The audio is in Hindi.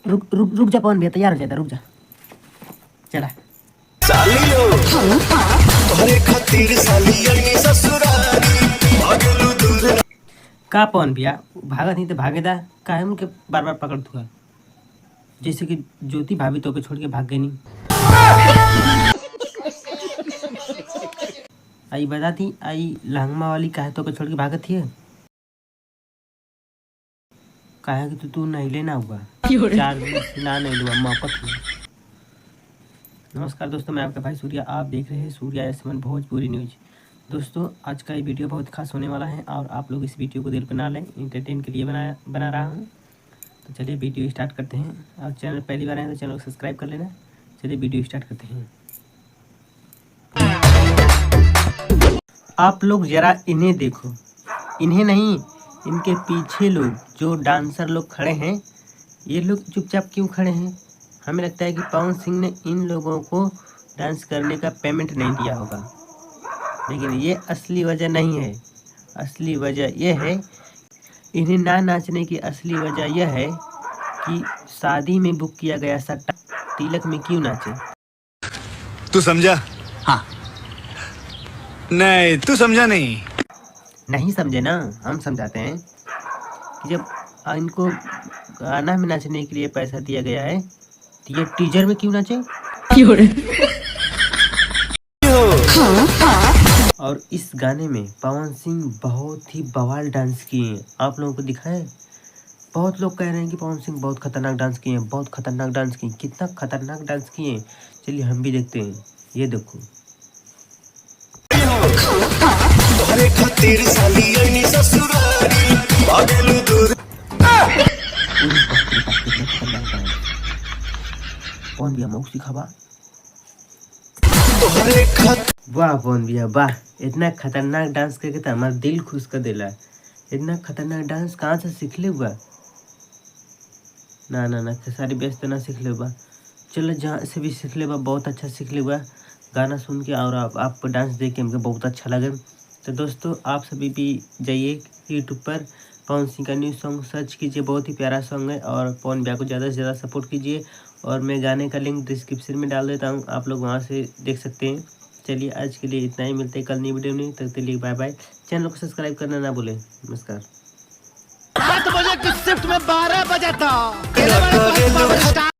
रुक रुक रुक जा पवन भैया, तैयार हो जाता, रुक जा। चला का पवन भैया भागत नहीं तो भागेदा काहे उनके बार बार पकड़ हुआ, जैसे कि ज्योति भाभी तो के छोड़ के भाग गई नहीं। आई बता थी आई लहंगमा वाली काहे तो के छोड़ के भागत थी, काहे कि तू नहीं लेना हुआ 4 दिन से ना नहीं हुआ मौका थी। नमस्कार दोस्तों, मैं आपका भाई सूर्या, आप देख रहे हैं सूर्या एस1 भोजपुरी न्यूज। दोस्तों आज का ये वीडियो बहुत खास होने वाला है और आप लोग इस वीडियो को दिल पर ना लें, इंटरटेन के लिए बना रहा हूँ। तो चलिए वीडियो स्टार्ट करते हैं। और चैनल पहली बार आए तो चैनल को सब्सक्राइब कर लेना। चलिए वीडियो स्टार्ट करते हैं। आप लोग ज़रा इन्हें देखो, इन्हें नहीं, इनके पीछे लोग जो डांसर लोग खड़े हैं, ये लोग चुपचाप क्यों खड़े हैं? हमें लगता है कि पवन सिंह ने इन लोगों को डांस करने का पेमेंट नहीं दिया होगा, लेकिन ये असली वजह नहीं है। असली वजह यह है, इन्हें ना नाचने की असली वजह यह है कि शादी में बुक किया गया सट्टा तिलक में क्यों नाचे। तू समझा? हाँ। नहीं तू समझा नहीं समझे ना, हम समझाते हैं कि जब इनको गाना में नाचने के लिए पैसा दिया गया है तो ये टीजर में क्यों नाचे। और इस गाने में पवन सिंह बहुत ही बवाल डांस किए हैं, आप लोगों को दिखा है। बहुत लोग कह रहे हैं कि पवन सिंह बहुत खतरनाक डांस किए हैं, बहुत खतरनाक डांस किए। कितना खतरनाक डांस किए हैं, चलिए हम भी देखते हैं। ये देखो पवन भैया मौक सिखावा। वाह पवन भैया वाह, इतना खतरनाक डांस करके तो हमारा दिल खुश कर देला। इतना खतरनाक डांस कहाँ से सीख ले हुआ? ना सारी व्यस्त ना सीख ले हुआ, चलो जहाँ से भी सीख ले हुआ बहुत अच्छा सीख ले हुआ। गाना सुन के और आपको डांस देख के हमको बहुत अच्छा लगे। तो दोस्तों आप सभी भी जाइए यूट्यूब पर पवन सिंह का न्यू सॉन्ग सर्च कीजिए, बहुत ही प्यारा सॉन्ग है। और पवन भैया को ज़्यादा से ज़्यादा सपोर्ट कीजिए, और मैं गाने का लिंक डिस्क्रिप्शन में डाल देता हूँ, आप लोग वहाँ से देख सकते हैं। चलिए आज के लिए इतना ही, मिलते हैं कल नई वीडियो में, तब तक के लिए बाय बाय। चैनल को सब्सक्राइब करना ना भूलें। नमस्कार। 7 बजे की शिफ्ट में 12 बजे था।